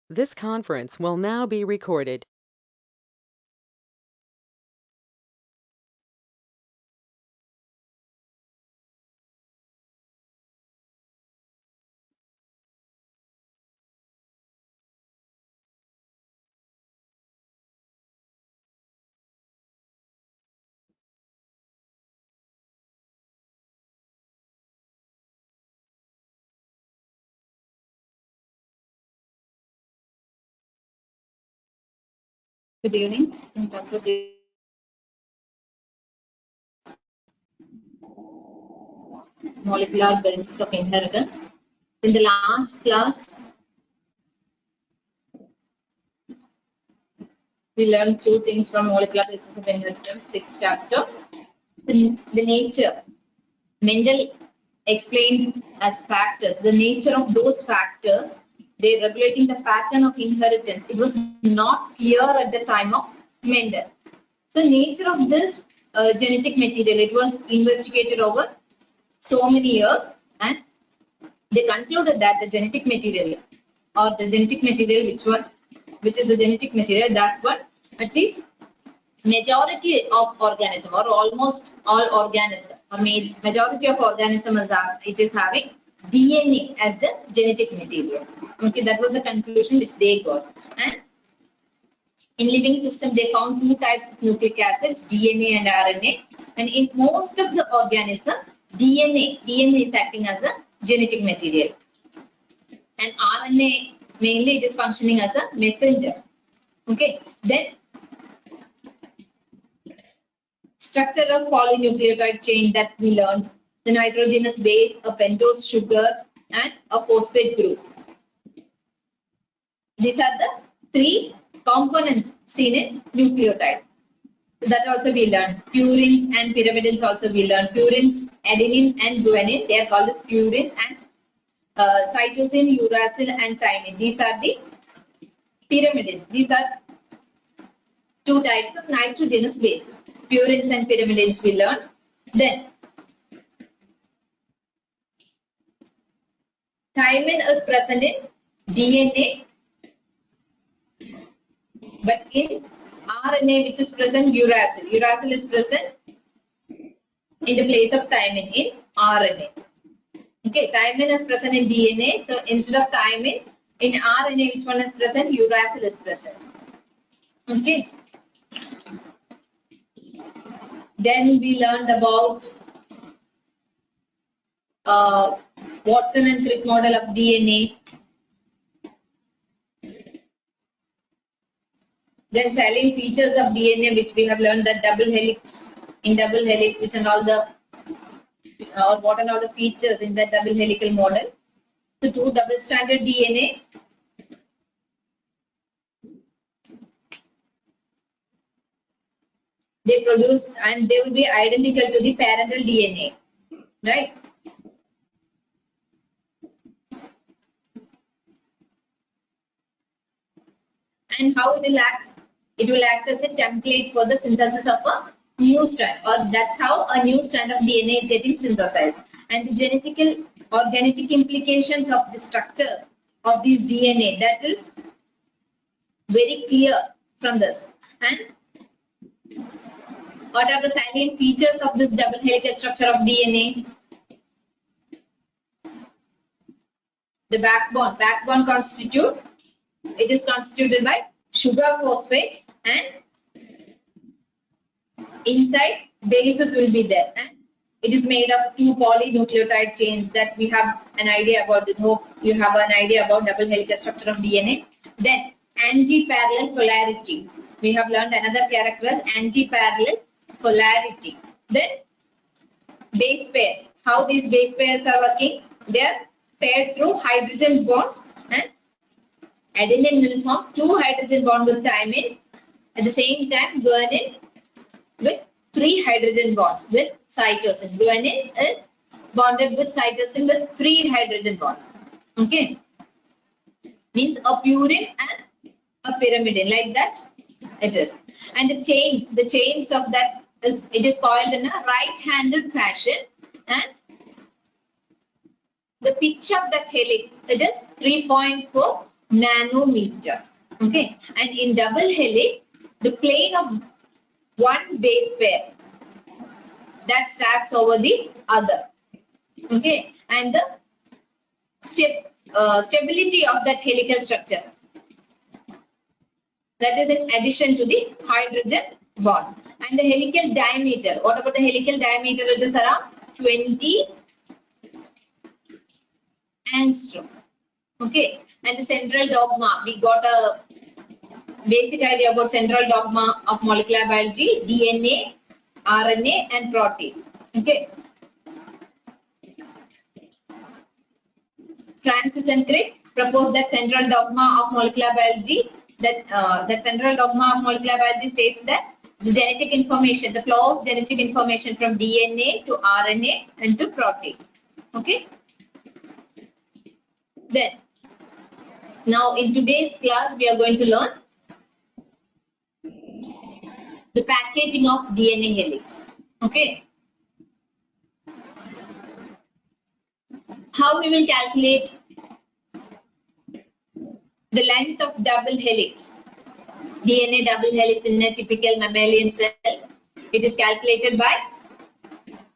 This conference will now be recorded. Good evening. In terms of the molecular basis of inheritance, in the last class, we learned few things from molecular basis of inheritance, 6th chapter. The nature, Mendel explained as factors, the nature of those factors, they regulating the pattern of inheritance. It was not clear at the time of Mendel. So nature of this genetic material, it was investigated over so many years, and they concluded that the genetic material or the genetic material which is the genetic material, that one, at least majority of organism or almost all organism or majority of organism is having DNA as the genetic material. Okay, that was the conclusion which they got. And in living system, they found two types of nucleic acids, DNA and RNA. And in most of the organism, DNA is acting as a genetic material. And RNA, mainly it is functioning as a messenger. Okay, then structure of polynucleotide chain that we learned, the nitrogenous base, a pentose sugar, and a phosphate group. These are the three components seen in nucleotide. So that also we learned. Purines and pyrimidines also we learned. Purines, adenine and guanine, they are called as purines, and cytosine, uracil and thymine. These are the pyrimidines. These are two types of nitrogenous bases. Purines and pyrimidines we learned. Then thymine is present in DNA, but in RNA, which is present, uracil. Uracil is present in the place of thymine in RNA. Okay, thymine is present in DNA. So instead of thymine, in RNA, which one is present? Uracil is present. Okay. Then we learned about Watson and Crick model of DNA. Then salient features of DNA, which we have learned that double helix, in double helix, which and all the or what and all the features in that double helical model. So two double-stranded DNA. They produce and they will be identical to the parental DNA, right? And how it will act? It will act as a template for the synthesis of a new strand, or that's how a new strand of DNA is getting synthesized. And the genetic implications of the structures of these DNA, that is very clear from this. And what are the salient features of this double helical structure of DNA? The backbone. It is constituted by sugar phosphate, and inside bases will be there, and it is made of two polynucleotide chains that we have an idea about. I hope you have an idea about double helical structure of DNA. Then anti-parallel polarity. We have learned another character as anti-parallel polarity. Then base pair. How these base pairs are working? They are paired through hydrogen bonds, and adenine will form two hydrogen bonds with thymine. At the same time, guanine with three hydrogen bonds with cytosine. Guanine is bonded with cytosine with three hydrogen bonds. Okay, means a purine and a pyrimidine, like that it is. And the chains of that is, it is coiled in a right-handed fashion, and the pitch of that helix, it is 3.4 nanometer. Okay, and in double helix, the plane of one base pair that stacks over the other. Okay, and the stability of that helical structure, that is in addition to the hydrogen bond. And the helical diameter, what about the helical diameter? It is around 20 angstrom. Okay, and the central dogma, we got a basic idea about central dogma of molecular biology: DNA, RNA, and protein. Okay. Francis and Crick proposed that central dogma of molecular biology. That central dogma of molecular biology states that the genetic information, the flow of genetic information from DNA to RNA and to protein. Okay. Then, now in today's class, we are going to learn the packaging of DNA helix. Okay. How we will calculate the length of double helix, DNA double helix in a typical mammalian cell. It is calculated by,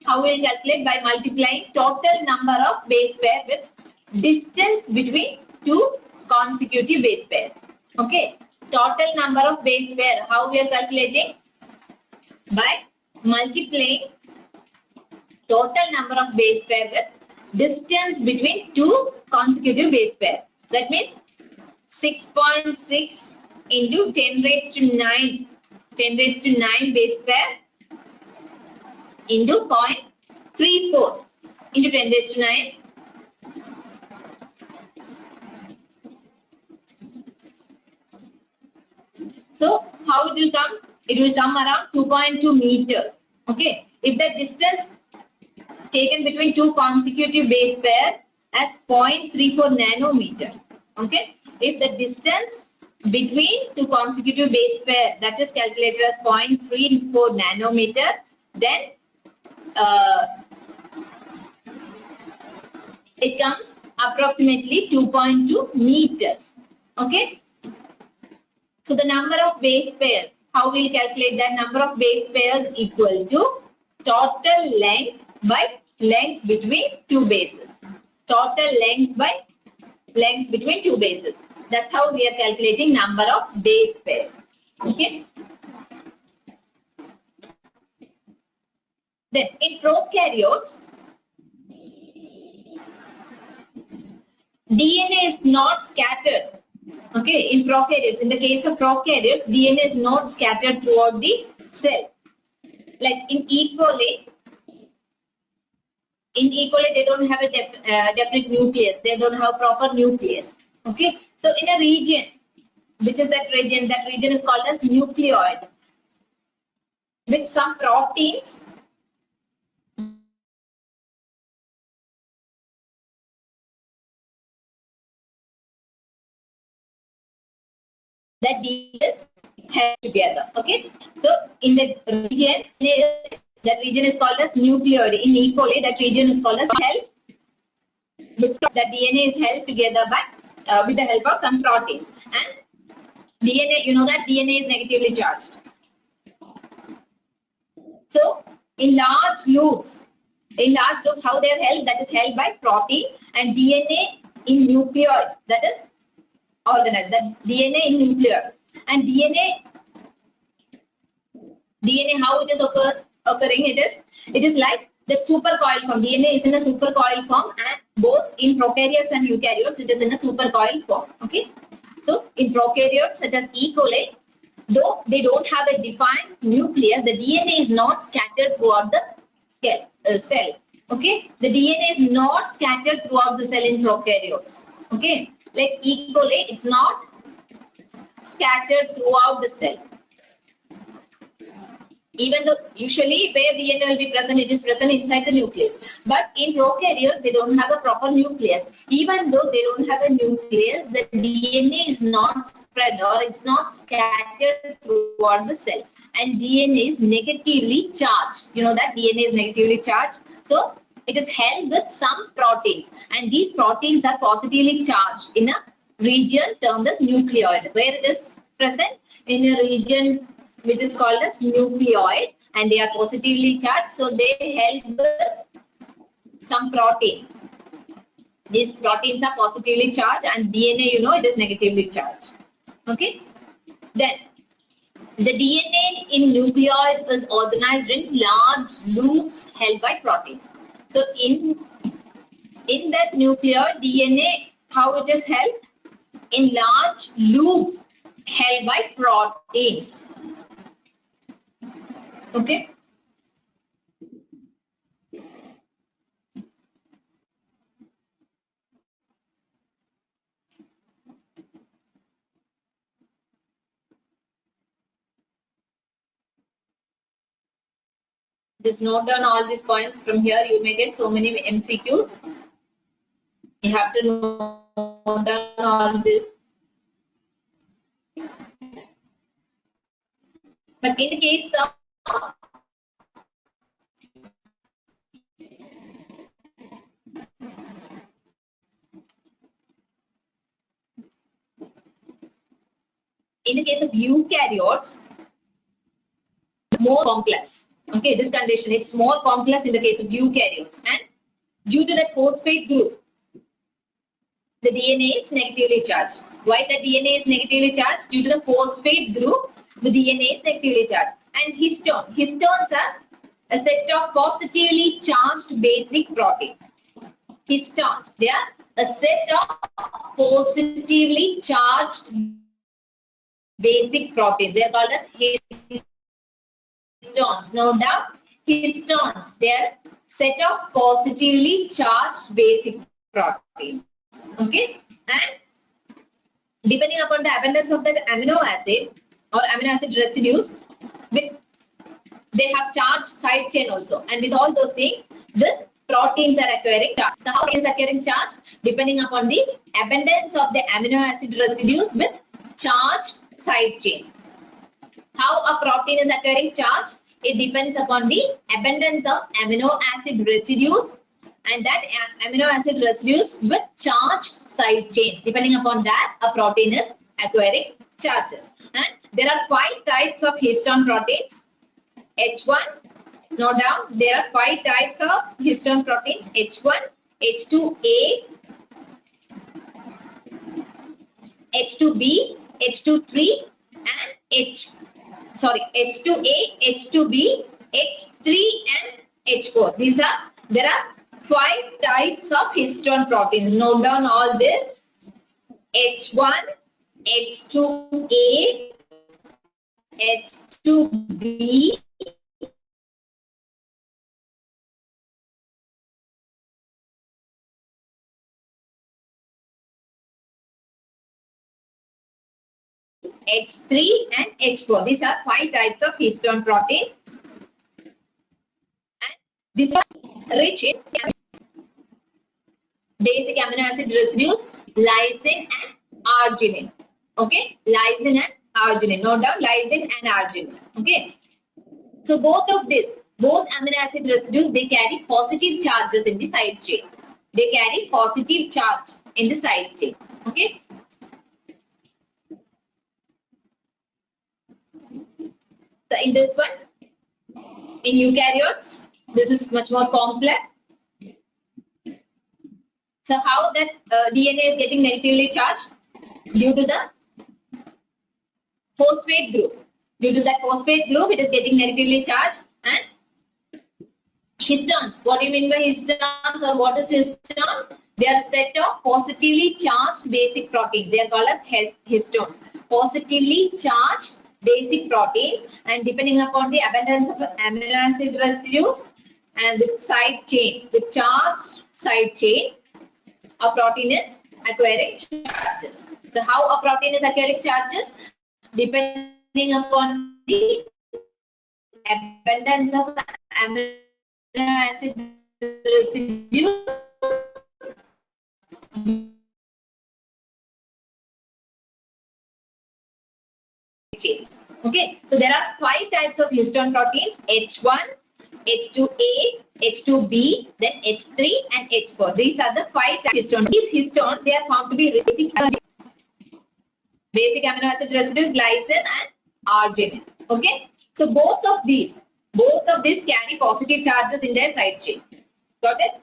how we will calculate? By multiplying total number of base pairs with distance between two consecutive base pairs. Okay. Total number of base pair, how we are calculating? By multiplying total number of base pair with distance between two consecutive base pair. That means 6.6 into 10 raised to 9 base pair into 0.34 into 10 raised to 9. So how it will come? It will come around 2.2 meters. Okay. If the distance taken between two consecutive base pair as 0.34 nanometer. Okay. If the distance between two consecutive base pair, that is calculated as 0.34 nanometer, then it comes approximately 2.2 meters. Okay. So the number of base pairs, how we will calculate that? Number of base pairs equal to total length by length between two bases. Total length by length between two bases. That's how we are calculating number of base pairs. Okay. Then in prokaryotes, DNA is not scattered. Okay, in prokaryotes, in the case of prokaryotes, DNA is not scattered throughout the cell. Like in E. coli, they don't have a definite nucleus. They don't have proper nucleus. Okay, so in a region, which is that region? That region is called as nucleoid, with some proteins that is held together. Okay, so in the region, that region is called as nucleoid. In E. coli, that region is called as held. That DNA is held together by with the help of some proteins. And DNA, you know that DNA is negatively charged. So in large loops, how they are held? That is held by protein, and DNA in nucleoid, that is organized. That DNA in nucleoid, and DNA how it is occurring? It is like the supercoiled form. DNA is in a supercoiled form, and both in prokaryotes and eukaryotes, it is in a supercoiled form. Okay. So in prokaryotes such as E. coli, though they don't have a defined nucleus, the DNA is not scattered throughout the cell. Okay. The DNA is not scattered throughout the cell in prokaryotes. Okay. Like E. coli, it's not scattered throughout the cell. Even though usually where DNA will be present, it is present inside the nucleus. But in prokaryotes, they don't have a proper nucleus. Even though they don't have a nucleus, the DNA is not spread or it's not scattered throughout the cell. And DNA is negatively charged. You know that DNA is negatively charged. So it is held with some proteins. And these proteins are positively charged in a region termed as nucleoid, where it is present in a region which is called as nucleoid, and they are positively charged, so they help with some protein. These proteins are positively charged, and DNA, you know, it is negatively charged. Okay. Then the DNA in nucleoid is organized in large loops held by proteins. So in that nucleoid DNA, how it is held? In large loops held by proteins. Okay. Just note down all these points. From here you may get so many MCQs. You have to note down all this. But in the case of eukaryotes, more complex. Okay, this condition, it's more complex in the case of eukaryotes, and due to that phosphate group, the DNA is negatively charged. Why the DNA is negatively charged? Due to the phosphate group, the DNA is negatively charged. And histones are a set of positively charged basic proteins. Histones, they are a set of positively charged basic proteins. They are called as histones. Note down, histones, they are set of positively charged basic proteins. Okay, and depending upon the abundance of that amino acid or amino acid residues, they have charged side chain also, and with all those things, this proteins are acquiring charge. So how is acquiring charge? Depending upon the abundance of the amino acid residues with charged side chains. How a protein is acquiring charge? It depends upon the abundance of amino acid residues, and that amino acid residues with charged side chains. Depending upon that, a protein is acquiring charges. And there are 5 types of histone proteins. H1, note down, there are 5 types of histone proteins. H1, H2A, H2B, H23, and H2A, H2B, H3, and H4. There are 5 types of histone proteins. Note down all this. H1, H2A, H2B, H3, and H4. These are 5 types of histone proteins. And these are rich in basic amino acid residues, lysine and arginine. Okay, lysine and arginine. Note down lysine and arginine. Okay. So both amino acid residues, they carry positive charges in the side chain. They carry positive charge in the side chain. Okay. So in this one, in eukaryotes, this is much more complex. So how that DNA is getting negatively charged? Due to the phosphate group. Due to that phosphate group, it is getting negatively charged. And histones. What do you mean by histones, or what is histone? They are a set of positively charged basic proteins. They are called as histones. Positively charged basic proteins, and depending upon the abundance of amino acid residues and with side chain, with charged side chain, a protein is acquiring charges. So how a protein is acquiring charges? Depending upon the abundance of amino acid residues chains. Okay, so there are 5 types of histone proteins: H1, H2A, H2B, then H3, and H4. These are the 5 types of histone. These histones, they are found to be basic. Basic amino acid residues, lysine and arginine. Okay. So both of these carry positive charges in their side chain. Got it?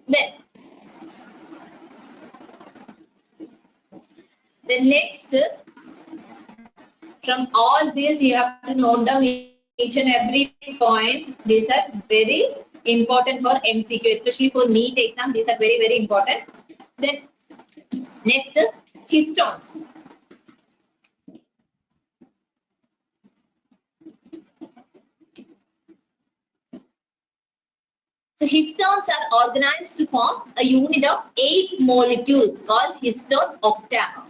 Then the next is, from all these you have to note down each and every point. These are very important for MCQ, especially for NEET exam. These are very, very important. Then next is histones. So histones are organized to form a unit of 8 molecules called histone octamer.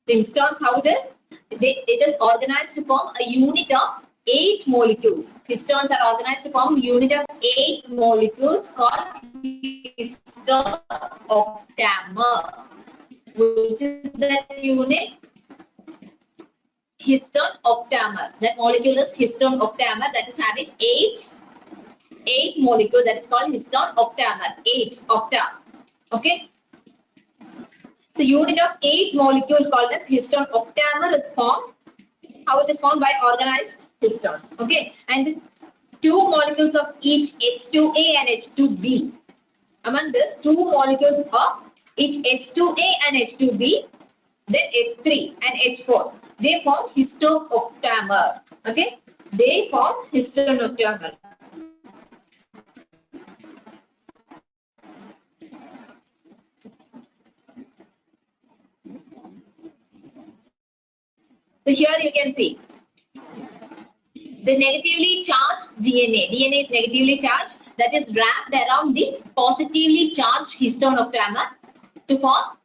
The histones, how it is? It is organized to form a unit of 8 molecules. Histones are organized to form a unit of 8 molecules called histone octamer. Which is that unit? Histone octamer. That molecule is histone octamer, that is having 8 molecules, that is called histone octamer. 8 octa. Okay. So unit of 8 molecule called as histone octamer is formed. How it is formed? By organized histones. Okay. And 2 molecules of each H2A and H2B. Among this, 2 molecules of each H2A and H2B, then H3 and H4. They form histone octamer. Okay. They form histone octamer. So here you can see the negatively charged DNA. DNA is negatively charged, that is wrapped around the positively charged histone octamer to form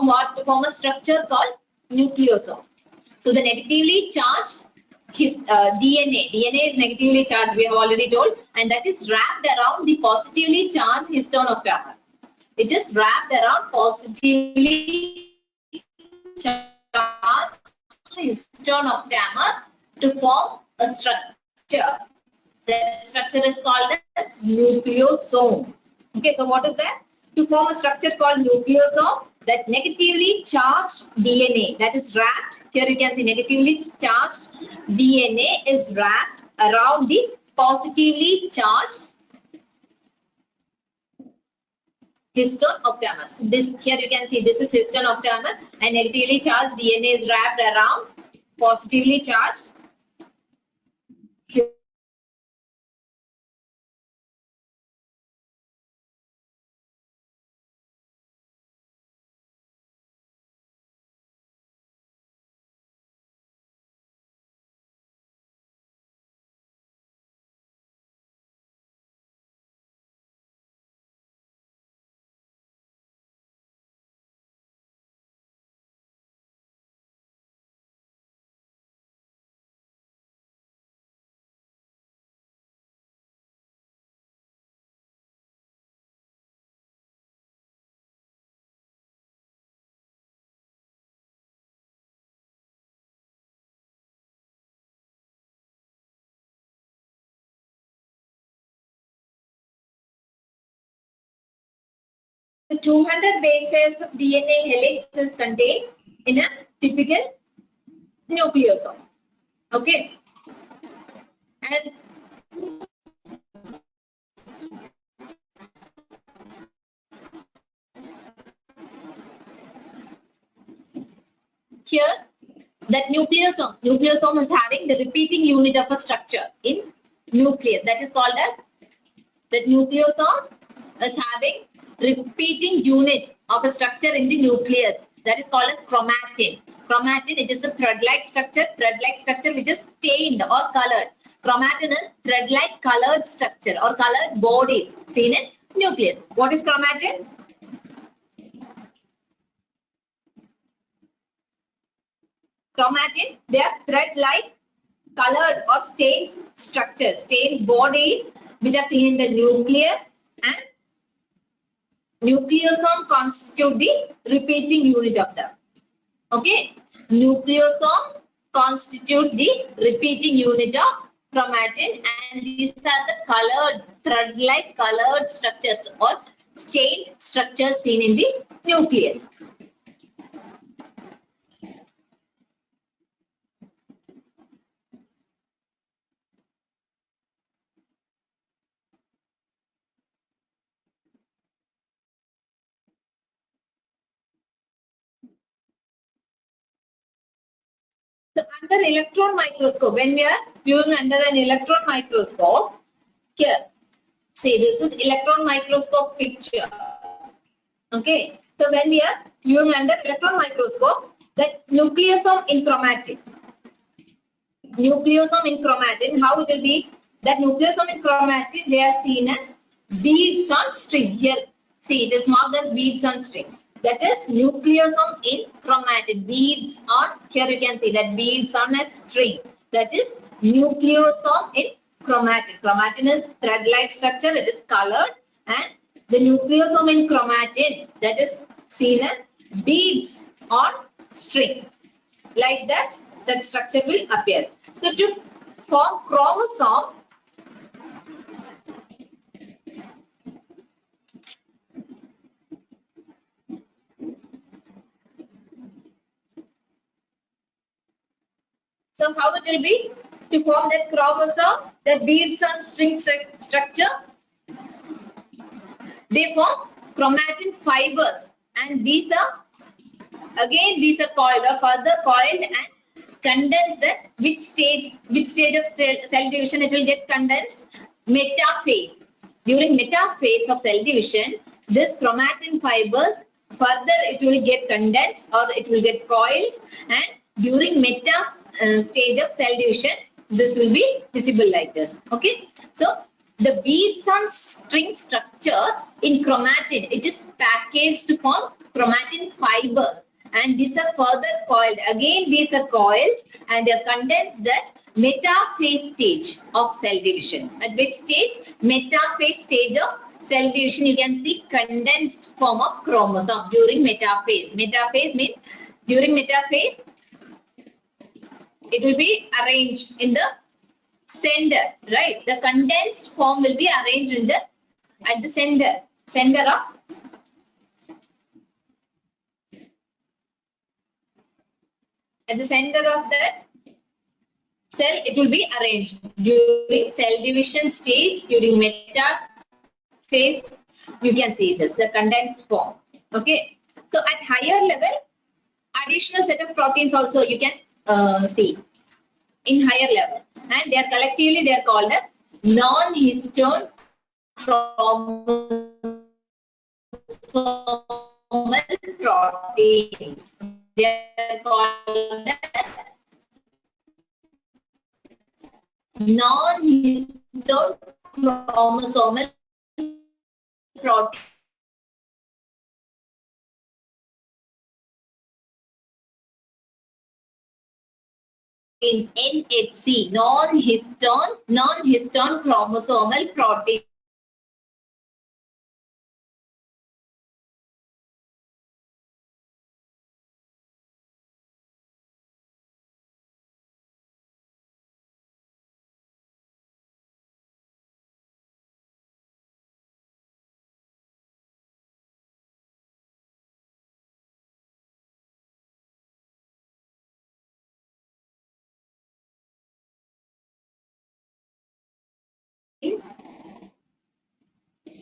what? To form a structure called nucleosome. So the negatively charged DNA is negatively charged, we have already told, and that is wrapped around the positively charged histone octamer. It is wrapped around positively charged histone octamer to form a structure. That structure is called as nucleosome. Okay, so what is that? To form a structure called nucleosome, that negatively charged DNA that is wrapped, here you can see negatively charged DNA is wrapped around the positively charged histone octamer. This, here you can see, this is histone octamer, and negatively charged DNA is wrapped around positively charged . The 200 base pairs of DNA helix is contained in a typical nucleosome. Okay. And here, that nucleosome is having the repeating unit of a structure in nucleus. That is called as, that nucleosome is having repeating unit of a structure in the nucleus. That is called as chromatin. Chromatin, it is a thread-like structure which is stained or colored. Chromatin is thread-like colored structure or colored bodies seen in nucleus. What is chromatin? Chromatin, they are thread-like colored or stained structures, stained bodies which are seen in the nucleus, and nucleosome constitute the repeating unit of them. Okay, nucleosome constitute the repeating unit of chromatin, and these are the colored, thread-like colored structures or stained structures seen in the nucleus. So under electron microscope, when we are viewing under an electron microscope, here, see this is electron microscope picture. Okay, so when we are viewing under electron microscope, that nucleosome in chromatin, how it will be? That nucleosome in chromatin, they are seen as beads on string. Here, see it is marked as beads on string. That is nucleosome in chromatin. Beads on, here you can see that beads on a string. That is nucleosome in chromatin. Chromatin is thread-like structure. It is colored, and the nucleosome in chromatin, that is seen as beads on string. Like that, that structure will appear. So to form chromosome, so how it will be? To form that chromosome, the beads on string structure, they form chromatin fibers, and these are coiled or further coiled and condensed. At which stage of cell division it will get condensed? Metaphase. During metaphase of cell division, this chromatin fibers further it will get condensed or it will get coiled, and during stage of cell division, this will be visible like this. Okay, so the beads on string structure in chromatin, it is packaged to form chromatin fibers, and these are further coiled. Again, these are coiled and they are condensed at metaphase stage of cell division. At which stage? Metaphase stage of cell division. You can see condensed form of chromosome during metaphase. Metaphase means during metaphase, it will be arranged in the center, right? The condensed form will be arranged in the at the center of that cell. It will be arranged during cell division stage. During metaphase, you can see this, the condensed form. Okay, so at higher level, additional set of proteins also you can see in higher level, and they are collectively called as non-histone chromosomal proteins. They are called as non-histone chromosomal proteins. NHC, non-histone chromosomal protein.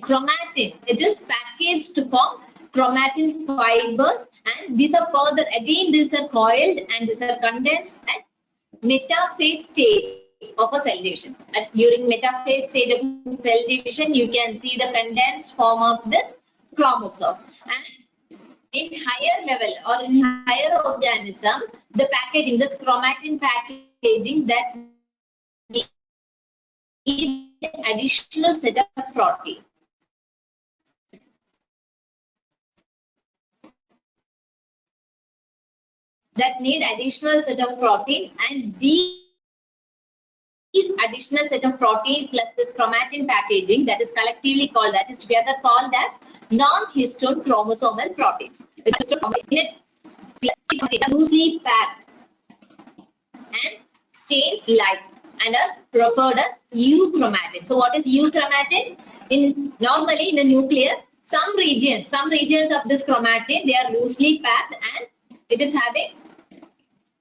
Chromatin, it is packaged to form chromatin fibers, and these are further, again these are coiled and these are condensed at metaphase stage of a cell division. During metaphase stage of cell division, you can see the condensed form of this chromosome. And in higher level or in higher organism, the packaging, this chromatin packaging, that need additional set of protein. That need additional set of protein, and these additional set of protein plus this chromatin packaging, that is collectively called, that is together called as non-histone chromosomal proteins. Loosely packed and stains light and are referred as euchromatin. So what is euchromatin? Normally in the nucleus, some regions of this chromatin, they are loosely packed and it is having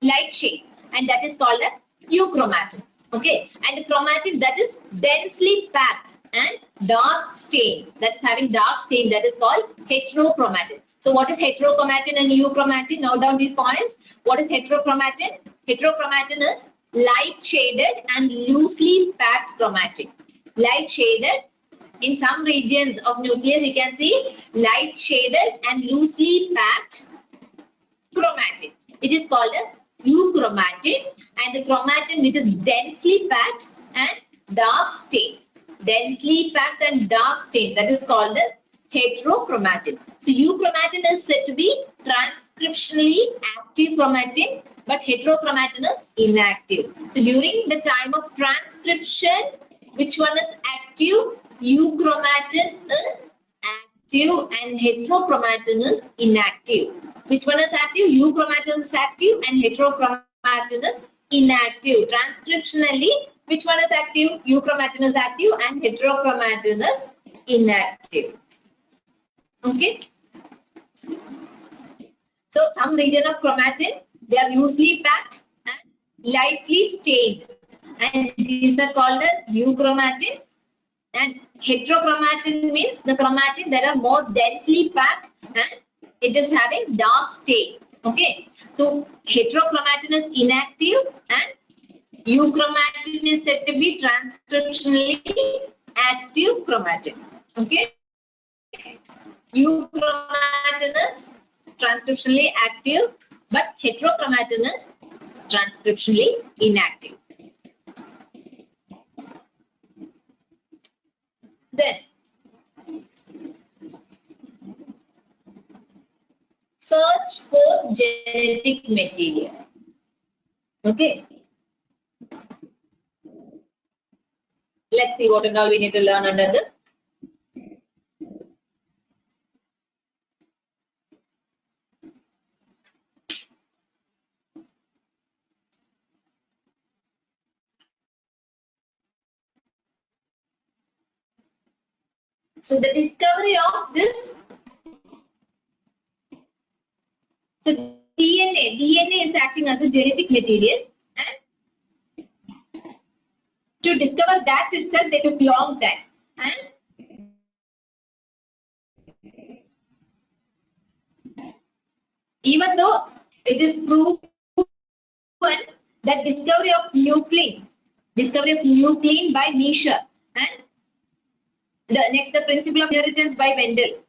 light shade, and that is called as euchromatin. Okay, and the chromatin that is densely packed and dark stain, that's having dark stain, that is called heterochromatin. So what is heterochromatin and euchromatin? Note down these points. What is heterochromatin? Heterochromatin is light shaded and loosely packed chromatin. Light shaded, in some regions of nucleus you can see light shaded and loosely packed chromatin. It is called as euchromatin, and the chromatin which is densely packed and dark stain. Densely packed and dark stain, that is called as heterochromatin. So euchromatin is said to be transcriptionally active chromatin, but heterochromatin is inactive. So during the time of transcription, which one is active? Euchromatin is active and heterochromatin is inactive. Which one is active? Euchromatin is active and heterochromatin is inactive. Transcriptionally, which one is active? Euchromatin is active and heterochromatin is inactive. Okay. So some region of chromatin, they are loosely packed and lightly stained, and these are called as euchromatin. And heterochromatin means the chromatin that are more densely packed and it is having dark stain. Okay, so heterochromatin is inactive and euchromatin is said to be transcriptionally active chromatin. Okay, euchromatin is transcriptionally active, but heterochromatin is transcriptionally inactive. Then search for genetic material. Okay. Let's see what and all we need to learn under this. So the discovery of this, so DNA is acting as a genetic material, and to discover that itself they took long time. And even though it is proven that discovery of nuclein by Miescher, and the principle of inheritance by Mendel,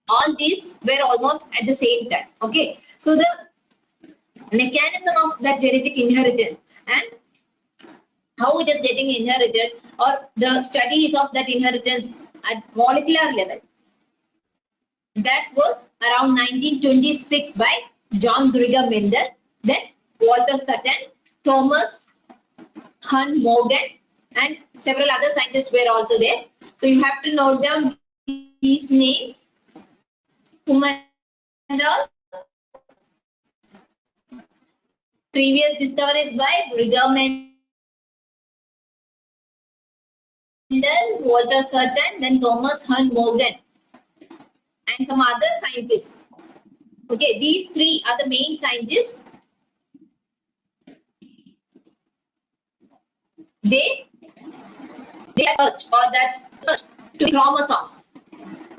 all these were almost at the same time. Okay, so the mechanism of that genetic inheritance and how it is getting inherited, or the studies of that inheritance at molecular level, that was around 1926 by John Gregor Mendel, then Walter Sutton, Thomas Hunt Morgan, and several other scientists were also there. So you have to note down these names. Previous discoveries by Gregor Mendel, Walter Sutton, then Thomas Hunt Morgan, and some other scientists. Okay, these three are the main scientists. They search to chromosomes.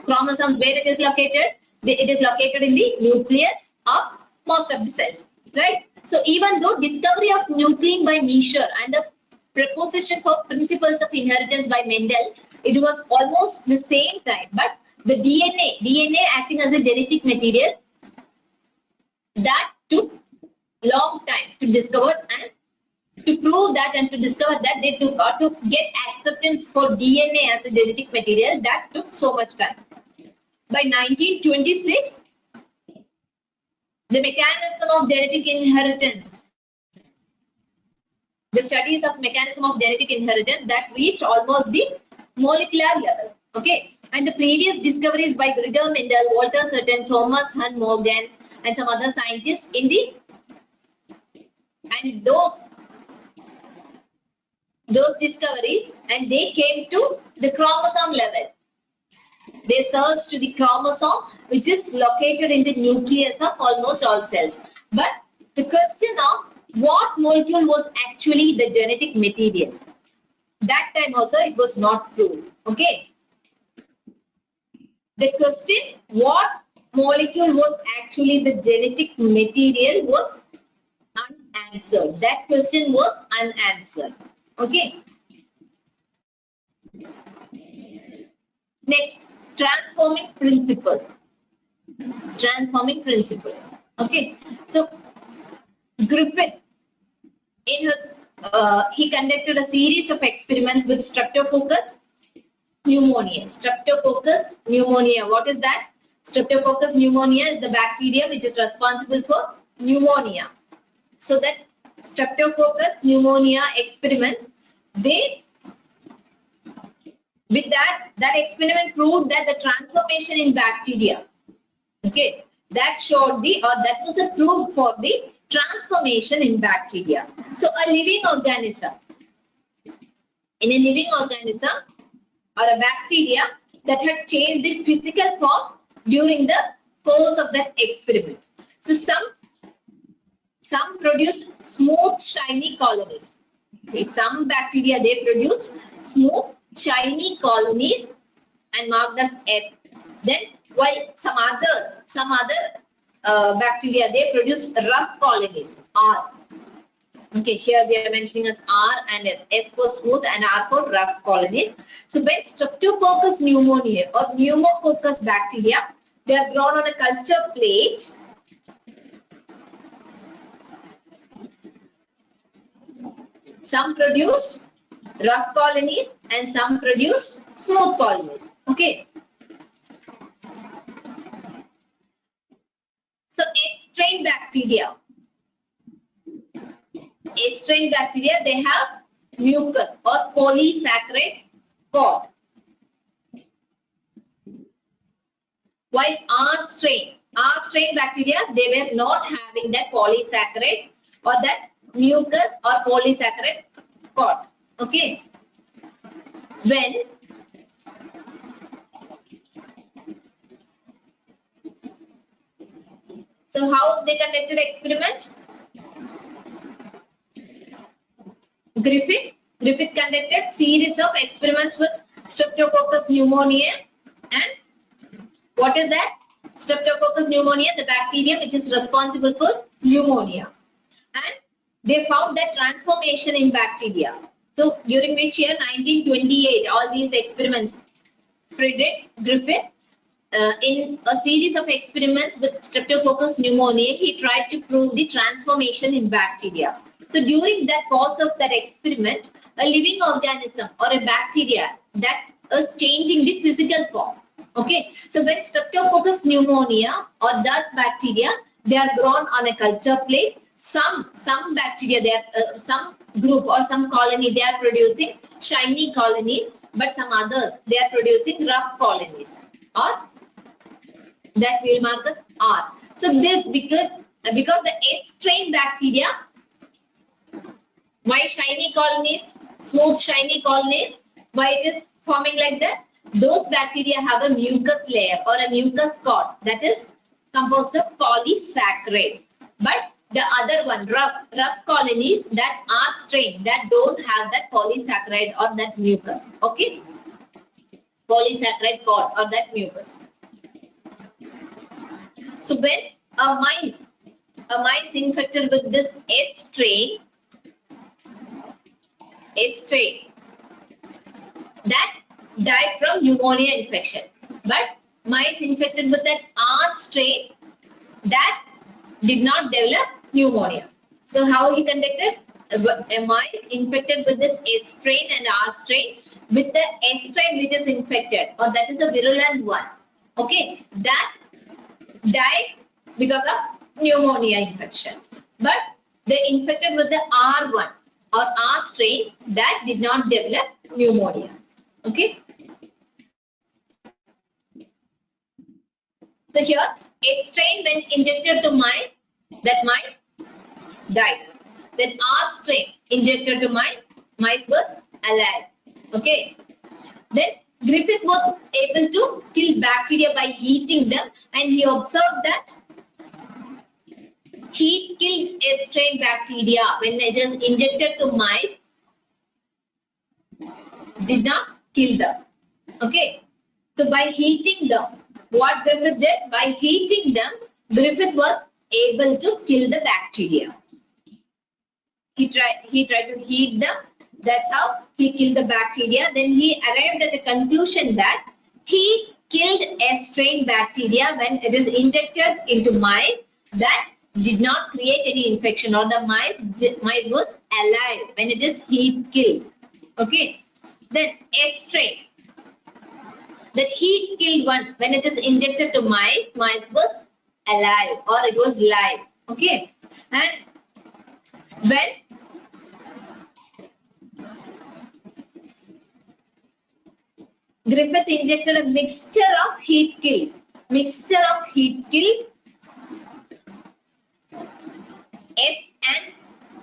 Chromosomes, where it is located? It is located in the nucleus of most of the cells, right? So even though discovery of nuclein by Miescher and the proposition for principles of inheritance by Mendel, it was almost the same time, but the DNA acting as a genetic material, that took long time to discover, and to prove that and to discover that they took, or to get acceptance for DNA as a genetic material, that took so much time. By 1926, the mechanism of genetic inheritance, the studies of mechanism of genetic inheritance, that reached almost the molecular level. Okay, and the previous discoveries by Gregor Mendel, Walter Sutton, Thomas Hunt Morgan, and some other scientists in the, and those discoveries, and they came to the chromosome level. They search to the chromosome, which is located in the nucleus of almost all cells. But the question of what molecule was actually the genetic material, that time also it was not proved. Okay. The question what molecule was actually the genetic material was unanswered. That question was unanswered. Okay. Next, transforming principle. Transforming principle. Okay. So Griffith, in his he conducted a series of experiments with Streptococcus pneumonia. Streptococcus pneumonia. What is that? Streptococcus pneumonia is the bacteria which is responsible for pneumonia. So that Streptococcus pneumonia experiments, with that experiment proved that the transformation in bacteria, okay, that showed that was a proof for the transformation in bacteria. So a living organism, in a living organism or a bacteria that had changed its physical form during the course of that experiment. So some produced smooth, shiny colonies. Okay, some bacteria, they produced smooth, shiny colonies and marked as S. Then, while some other bacteria, they produced rough colonies, R. Okay, here we are mentioning as R and S. S for smooth and R for rough colonies. So, when Streptococcus pneumonia or pneumococcus bacteria, they are grown on a culture plate. Some produced rough colonies and some produced smooth colonies. Okay. So S-strain bacteria. S-strain bacteria, they have mucus or polysaccharide cord. While R-strain bacteria, they were not having that polysaccharide or that mucus or polysaccharide cord. Okay. So how they conducted experiment? Griffith conducted series of experiments with Streptococcus pneumonia. And what is that? Streptococcus pneumonia, the bacteria which is responsible for pneumonia. And they found that transformation in bacteria. So during which year? 1928, all these experiments. Frederick Griffith, in a series of experiments with Streptococcus pneumonia, he tried to prove the transformation in bacteria. So during that course of that experiment, a living organism or a bacteria that is changing the physical form. Okay, so when Streptococcus pneumonia or that bacteria, they are grown on a culture plate. Some bacteria, they are some group or some colony, they are producing shiny colonies, but some others, they are producing rough colonies, or that we will mark as R. So this because the S-strain bacteria, why shiny colonies, smooth shiny colonies, why it is forming like that? Those bacteria have a mucus layer or a mucus cord that is composed of polysaccharide. But the other one, rough colonies, that are strain, that don't have that polysaccharide or that mucus. Okay, polysaccharide cord or that mucus. So when a mice infected with this S-strain, that died from pneumonia infection. But mice infected with that R-strain, that did not develop pneumonia. So how he conducted? A mice infected with this S-strain and R-strain, with the S-strain which is infected, or that is a virulent one. Okay, that died because of pneumonia infection. But they infected with the R1 or R-strain, that did not develop pneumonia. Okay. So here, S-strain when injected to mice, that mice died. Then R-strain injected to mice was alive. Okay. Then Griffith was able to kill bacteria by heating them, and he observed that heat killed a strain bacteria when it is injected to mice, did not kill them. Okay. So by heating them, what Griffith did? By heating them, Griffith was able to kill the bacteria. He tried to heat them. That's how he killed the bacteria. Then he arrived at the conclusion that he killed a strain bacteria when it is injected into mice that did not create any infection, or the mice was alive when it is heat killed. Okay. Then a strain that heat killed one when it is injected to mice was alive, or it was live. Okay. And when Griffith injected a mixture of heat killed S and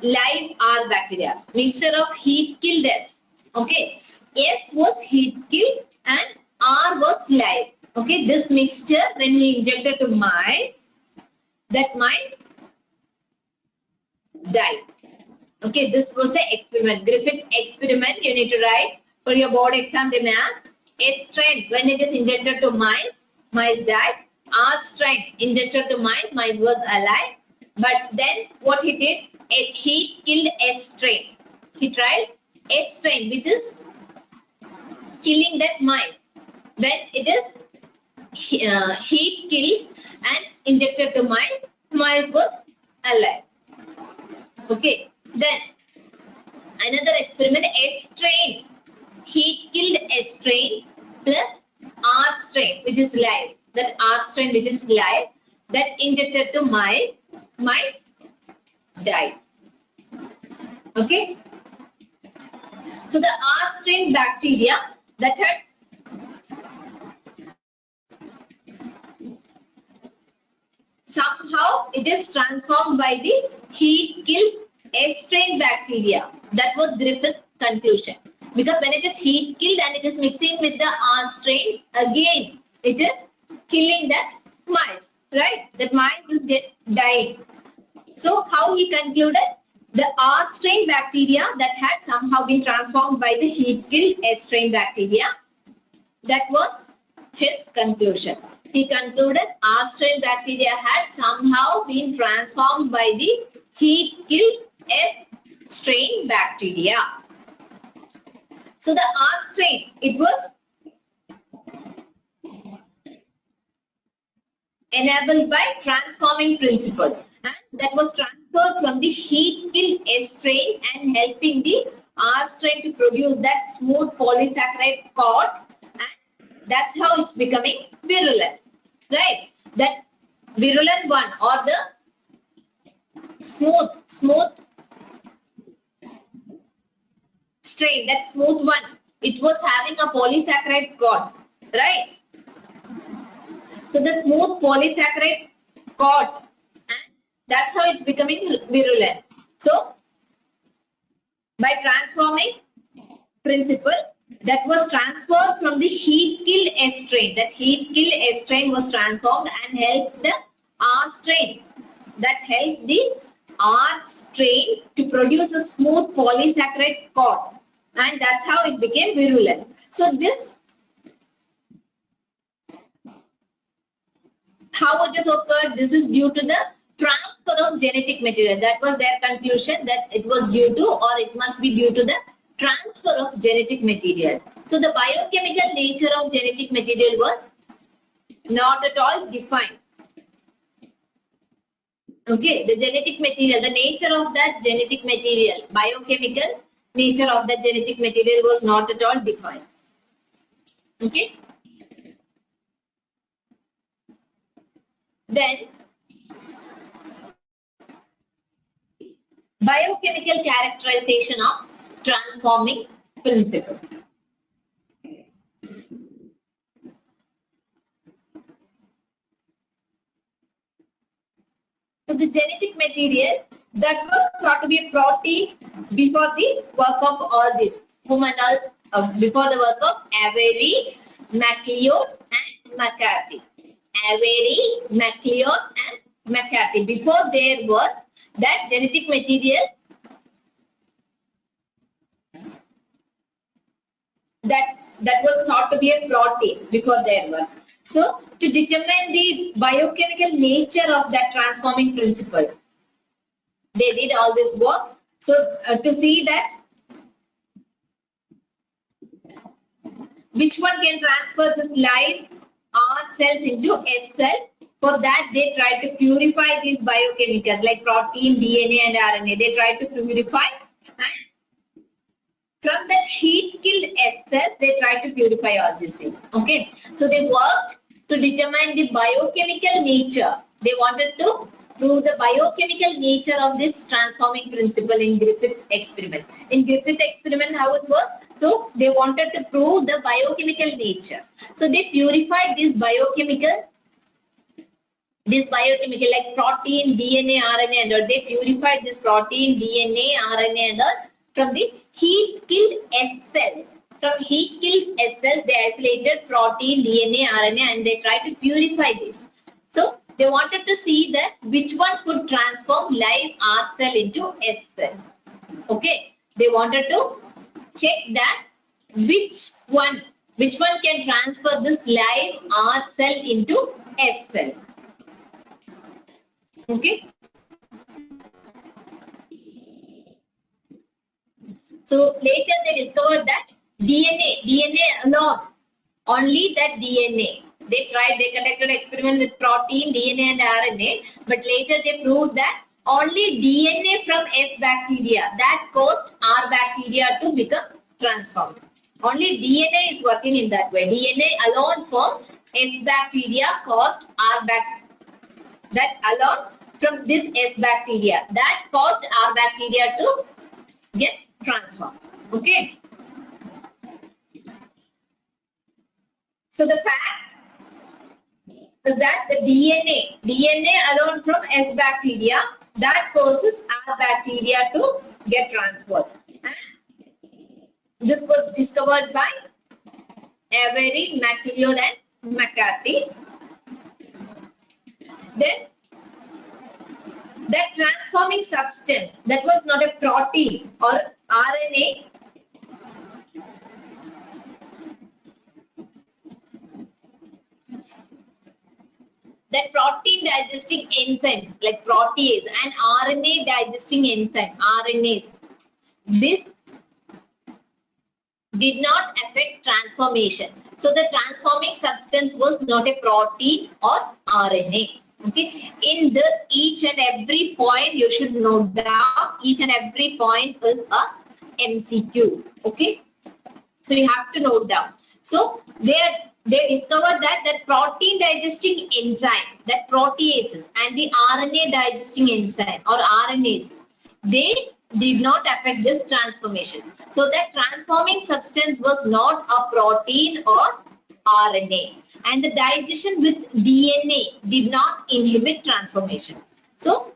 live R bacteria. Mixture of heat killed S. Okay. S was heat killed and R was live. Okay. This mixture, when he injected to mice, that mice died. Okay. This was the experiment. Griffith experiment. You need to write for your board exam. They may ask a strain when it is injected to mice died. R strain injected to mice was alive. But then what he did? He killed a strain. He tried a strain which is killing that mice. When it is heat killed and injected to mice was alive. Okay. Then another experiment, a strain. Heat killed a strain plus R strain which is live. That R strain which is live, that injected to mice died. Okay. So the R strain bacteria that had somehow it is transformed by the heat killed A strain bacteria. That was Griffith's conclusion. Because when it is heat killed and it is mixing with the R strain, again it is killing that mice, right? That mice is dying. So how he concluded? The R strain bacteria that had somehow been transformed by the heat killed S strain bacteria. That was his conclusion. He concluded R strain bacteria had somehow been transformed by the heat killed S strain bacteria. So the R strain, it was enabled by transforming principle, and that was transferred from the heat killed S strain and helping the R strain to produce that smooth polysaccharide cord, and that's how it's becoming virulent, right? That virulent one, or the smooth strain, that smooth one, it was having a polysaccharide cord, right? So the smooth polysaccharide cord, and that's how it's becoming virulent. So by transforming principle, that was transferred from the heat killed S strain. That heat killed S strain was transformed and helped the R strain. That helped the R strain to produce a smooth polysaccharide cord, and that's how it became virulent. So this, how it is occurred? This is due to the transfer of genetic material. That was their conclusion, that it was due to, or it must be due to the transfer of genetic material. So the biochemical nature of genetic material was not at all defined. Okay, the genetic material, the nature of that genetic material, biochemical nature of that genetic material was not at all defined. Okay. Then biochemical characterization of transforming principle. So the genetic material that was thought to be a protein before the work of all this before the work of Avery, MacLeod and McCarthy. Avery, MacLeod and McCarthy. Before their work, that genetic material that was thought to be a protein before their work. So to determine the biochemical nature of that transforming principle, they did all this work. So to see that which one can transfer this live R cells into S cell, for that they try to purify these biochemicals like protein, DNA and RNA. They try to purify, and from that heat killed S cells, they try to purify all these things. Okay, so they worked to determine the biochemical nature. They wanted to prove the biochemical nature of this transforming principle in Griffith experiment. In Griffith experiment, how it was? So they wanted to prove the biochemical nature. So they purified this biochemical like protein, DNA, RNA and all. They purified this protein, DNA, RNA and all from the heat killed S cells. From heat killed S cells, they isolated protein, DNA, RNA and they tried to purify this. So they wanted to see that which one could transform live R cell into S cell. Okay, they wanted to check that which one can transfer this live R cell into S cell. Okay. So later they discovered that DNA alone, only that DNA. They conducted experiment with protein, DNA and RNA, but later they proved that only DNA from S bacteria that caused R bacteria to become transformed. Only DNA is working in that way. DNA alone from S bacteria caused R bacteria. That alone from this S bacteria that caused R bacteria to get transformed. Okay. So the fact is that the DNA alone from S bacteria that causes R bacteria to get transferred. And this was discovered by Avery, MacLeod and McCarthy. Then that transforming substance that was not a protein or RNA, that protein digesting enzymes like protease and RNA digesting enzyme, RNAs, this did not affect transformation. So the transforming substance was not a protein or RNA. Okay. In this, each and every point you should note down. Each and every point is a MCQ. Okay. So you have to note down. So they discovered that protein digesting enzyme, that proteases and the RNA digesting enzyme or RNAs, they did not affect this transformation. So that transforming substance was not a protein or RNA. And the digestion with DNA did not inhibit transformation. So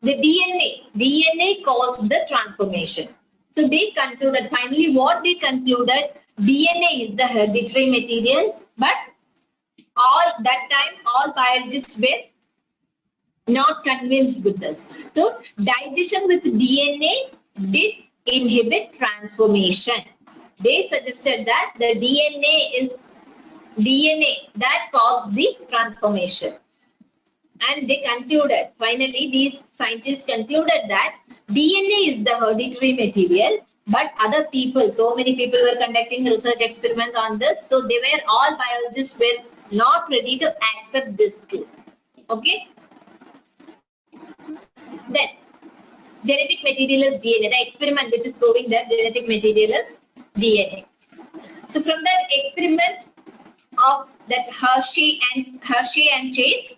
the DNA caused the transformation. So they concluded, finally what they concluded, DNA is the hereditary material, but that time all biologists were not convinced with this. So digestion with DNA did inhibit transformation. They suggested that the DNA is that caused the transformation. And they concluded, finally these scientists concluded that DNA is the hereditary material, but other people, so many people were conducting research experiments on this, so all biologists were not ready to accept this truth. Okay. Then genetic material is DNA, the experiment which is proving that genetic material is DNA. So from that experiment of that Hershey and Chase,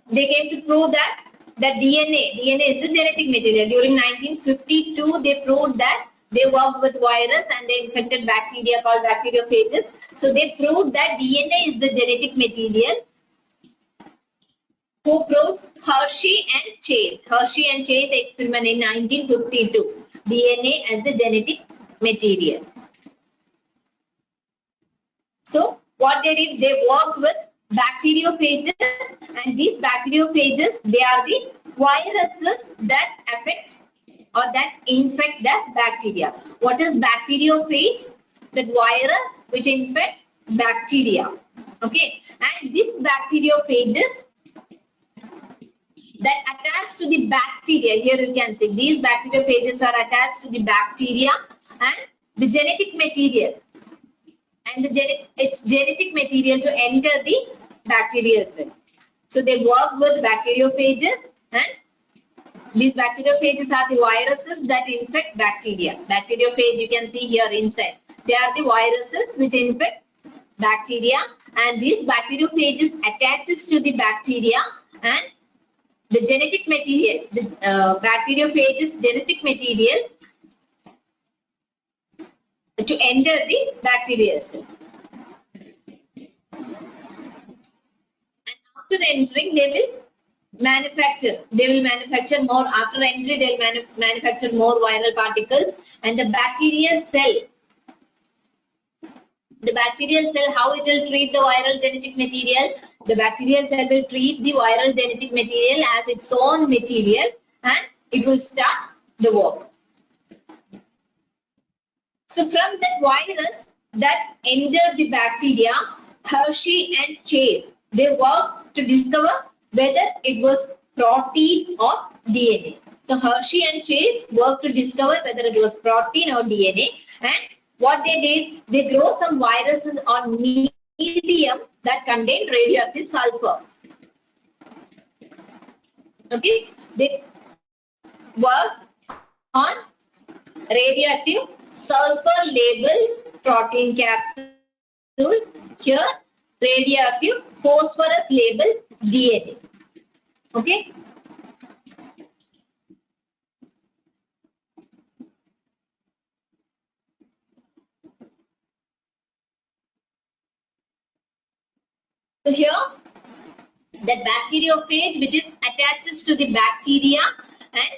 they came to prove that DNA is the genetic material. During 1952, they proved that they worked with virus and they infected bacteria called bacteriophages. So they proved that DNA is the genetic material. who proved Hershey and Chase. Hershey and Chase experiment in 1952. DNA as the genetic material. So what they did, they worked with bacteriophages, and these bacteriophages, they are the viruses that affect or that infect the bacteria. What is bacteriophage? The virus which infect bacteria. Okay, and these bacteriophages that attach to the bacteria, here you can see these bacteriophages are attached to the bacteria and the genetic material, and its genetic material to enter the bacterial cell. So they work with bacteriophages, and these bacteriophages are the viruses that infect bacteria. Bacteriophage you can see here inside. They are the viruses which infect bacteria, and these bacteriophages attaches to the bacteria and the genetic material, the bacteriophages genetic material to enter the bacterial cell. And after entering, they will manufacture more. After entry, they will manufacture more viral particles, and the bacterial cell, how it will treat the viral genetic material? The bacterial cell will treat the viral genetic material as its own material, and it will start the work. So from that virus that entered the bacteria, Hershey and Chase, they worked to discover whether it was protein or DNA. So Hershey and Chase worked to discover whether it was protein or DNA, and what they did, they grow some viruses on medium that contain radioactive sulfur. Okay, they work on radioactive sulfur label protein capsule. Here radioactive phosphorus label DNA. Okay. So here the bacteriophage which is attaches to the bacteria and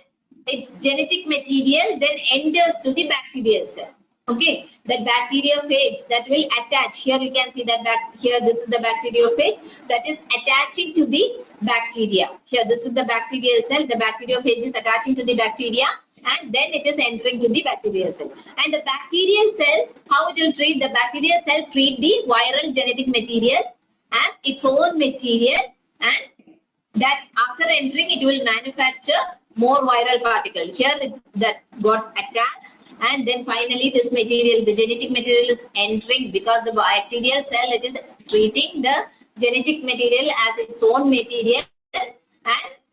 its genetic material then enters to the bacterial cell. Okay, the bacteriophage that will attach, here you can see that here this is the bacteriophage that is attaching to the bacteria. Here this is the bacterial cell, the bacteriophage is attaching to the bacteria and then it is entering to the bacterial cell. And the bacterial cell, how it will treat? The bacterial cell treat the viral genetic material as its own material, and that after entering it will manufacture more viral particle. Here that got attached, and then finally this material, the genetic material is entering because the bacterial cell, it is treating the genetic material as its own material, and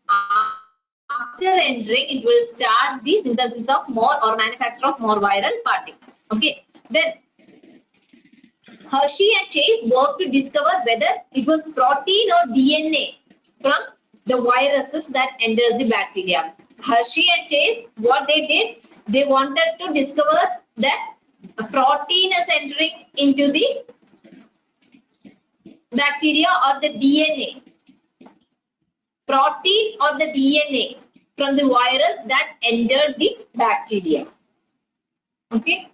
after entering it will start the synthesis of more or manufacture of more viral particles. Okay, then Hershey and Chase worked to discover whether it was protein or DNA from the viruses that enters the bacteria. Hershey and Chase, what they did, they wanted to discover that a protein is entering into the bacteria or the DNA. Protein or the DNA from the virus that entered the bacteria. Okay.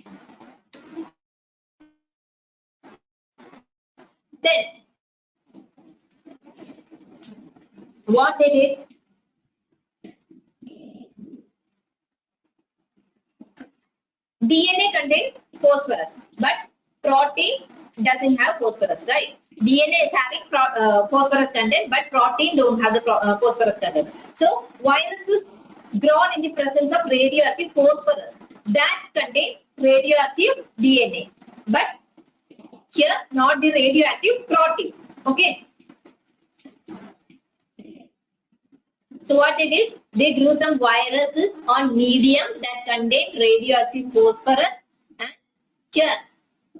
Then what they did, DNA contains phosphorus, but protein doesn't have phosphorus, right? DNA is having phosphorus content, but protein don't have the phosphorus content. So viruses grown in the presence of radioactive phosphorus that contains radioactive DNA, but here not the radioactive protein. Okay. So what they did, they grew some viruses on medium that contain radioactive phosphorus, and here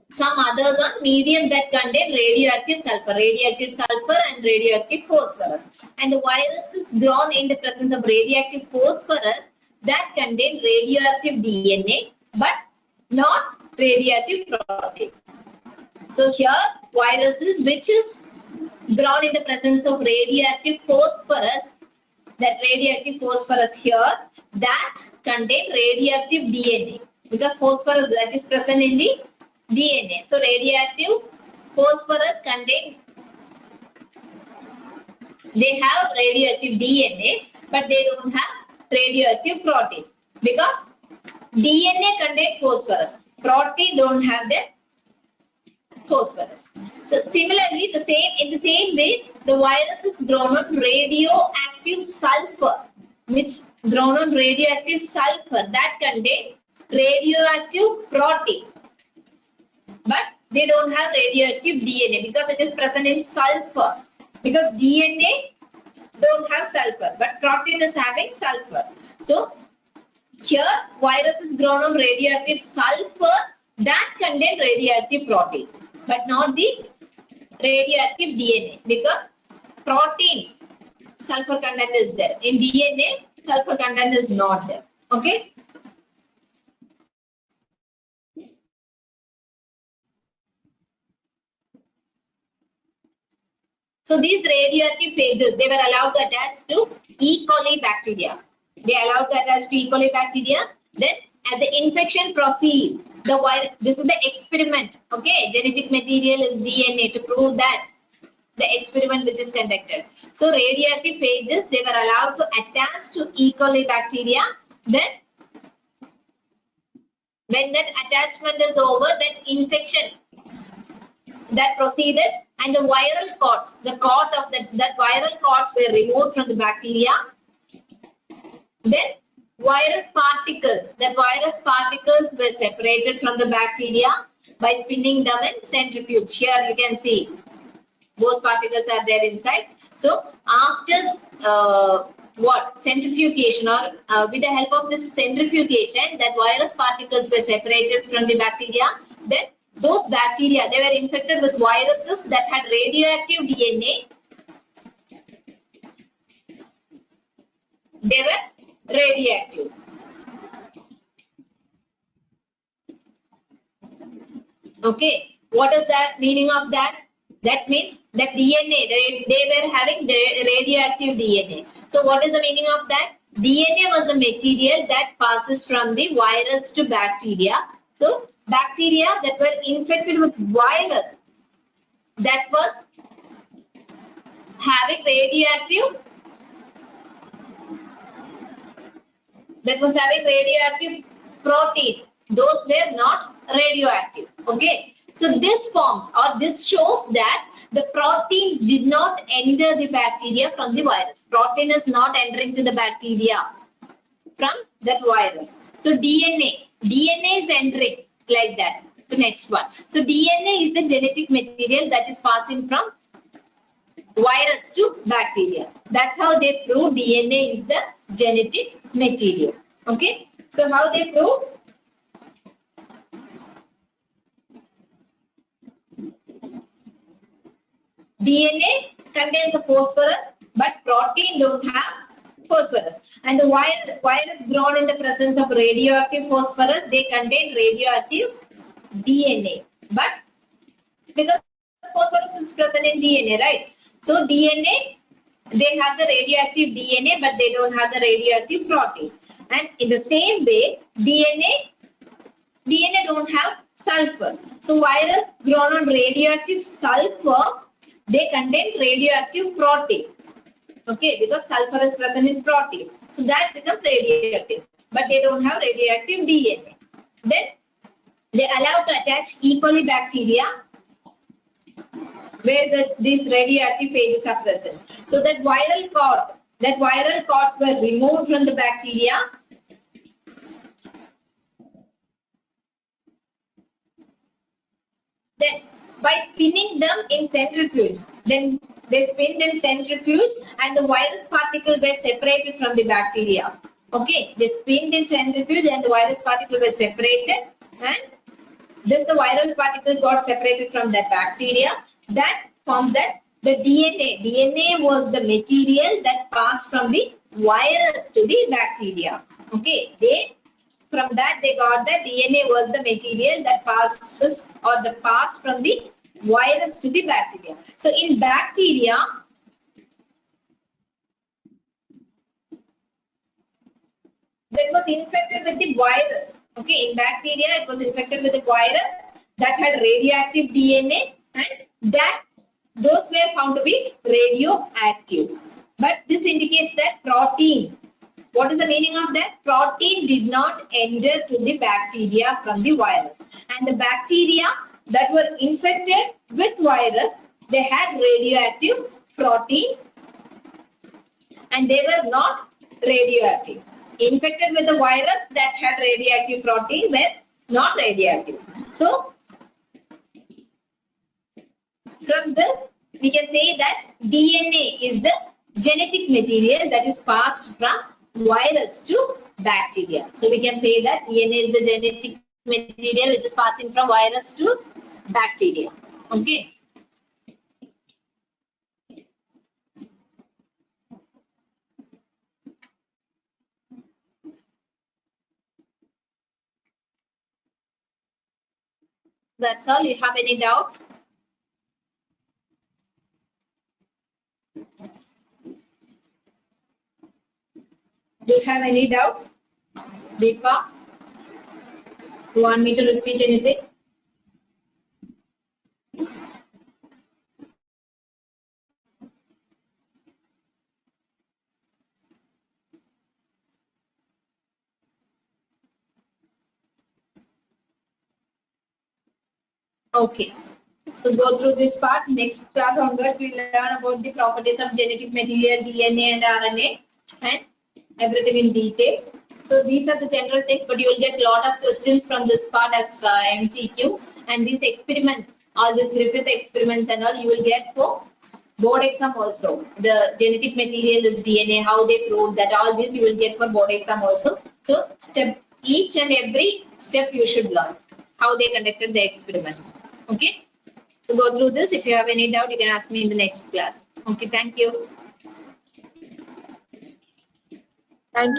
some others on medium that contain radioactive sulfur and radioactive phosphorus. And the viruses grown in the presence of radioactive phosphorus that contain radioactive DNA but not radioactive protein. So here viruses which is grown in the presence of radioactive phosphorus, that radioactive phosphorus here, that contain radioactive DNA, because phosphorus that is present in the DNA. So radioactive phosphorus contain, they have radioactive DNA, but they don't have radioactive protein, because DNA contains phosphorus, protein don't have the phosphorus. So similarly, in the same way, the virus is grown on radioactive sulfur, which grown on radioactive sulfur that contain radioactive protein, but they don't have radioactive DNA because it is present in sulfur. Because DNA don't have sulfur, but protein is having sulfur. So here virus is grown on radioactive sulfur that contain radioactive protein, but not the radioactive DNA, because protein sulfur content is there. In DNA, sulfur content is not there. Okay. So these radioactive phages, they were allowed to attach to E. coli bacteria. They allowed to attach to E. coli bacteria. Then as the infection proceeds, the virus, this is the experiment. Okay, genetic material is DNA to prove that the experiment which is conducted. So radioactive phages, they were allowed to attach to E. coli bacteria. Then when that attachment is over, then infection that proceeded, and the viral coats, the coat of that viral coats were removed from the bacteria. Then virus particles were separated from the bacteria by spinning them in centrifuge. Here you can see both particles are there inside. So after centrifugation, or with the help of this centrifugation, that virus particles were separated from the bacteria. Then those bacteria, they were infected with viruses that had radioactive DNA. They were radioactive. Okay, what is that meaning of that? That means that DNA, they were having the radioactive DNA. So what is the meaning of that? DNA was the material that passes from the virus to bacteria. So bacteria that were infected with virus that was having radioactive, protein, those were not radioactive. Okay, so this forms, or this shows that the proteins did not enter the bacteria from the virus. Protein is not entering to the bacteria from that virus. So DNA is entering like that. The next one. So DNA is the genetic material that is passing from virus to bacteria. That's how they prove DNA is the genetic material. Okay. So how they prove? DNA contains the phosphorus, but protein don't have phosphorus. And the virus grown in the presence of radioactive phosphorus, they contain radioactive DNA. But because phosphorus is present in DNA, right? So DNA, they have the radioactive DNA, but they don't have the radioactive protein. And in the same way, DNA don't have sulfur. So virus grown on radioactive sulfur, they contain radioactive protein. Okay, because sulfur is present in protein. So that becomes radioactive, but they don't have radioactive DNA. Then they allow to attach E. coli bacteria where these radioactive phages are present. So that viral coats were removed from the bacteria. Then by spinning them in centrifuge, then they spinned in centrifuge and the virus particles were separated from the bacteria. Okay, they spinned in centrifuge and the virus particles were separated, and then the viral particles got separated from that bacteria. That formed that the DNA. DNA was the material that passed from the virus to the bacteria. Okay, from that they got that DNA was the material that passes, or the pass from the virus to the bacteria. So in bacteria, that was infected with the virus. Okay, in bacteria, it was infected with the virus that had radioactive DNA, and that those were found to be radioactive. But this indicates that protein. What is the meaning of that? Protein did not enter to the bacteria from the virus. And the bacteria that were infected with virus, they had radioactive proteins and they were not radioactive. Infected with the virus that had radioactive protein were not radioactive. So, from this, we can say that DNA is the genetic material that is passed from virus to bacteria. So, we can say that DNA is the genetic material which is passing from virus to bacteria. Okay. That's all. You have any doubt? Do you have any doubt? Deepa? You want me to repeat anything? Okay. So go through this part. Next class onwards, we learn about the properties of genetic material, DNA and RNA, and everything in detail. So these are the general things, but you will get a lot of questions from this part as MCQ. And these experiments, all these Griffith experiments and all, you will get for board exam also. The genetic material is DNA, how they proved that, all this you will get for board exam also. So each and every step you should learn how they conducted the experiment. Okay. So go through this. If you have any doubt, you can ask me in the next class. Okay, thank you.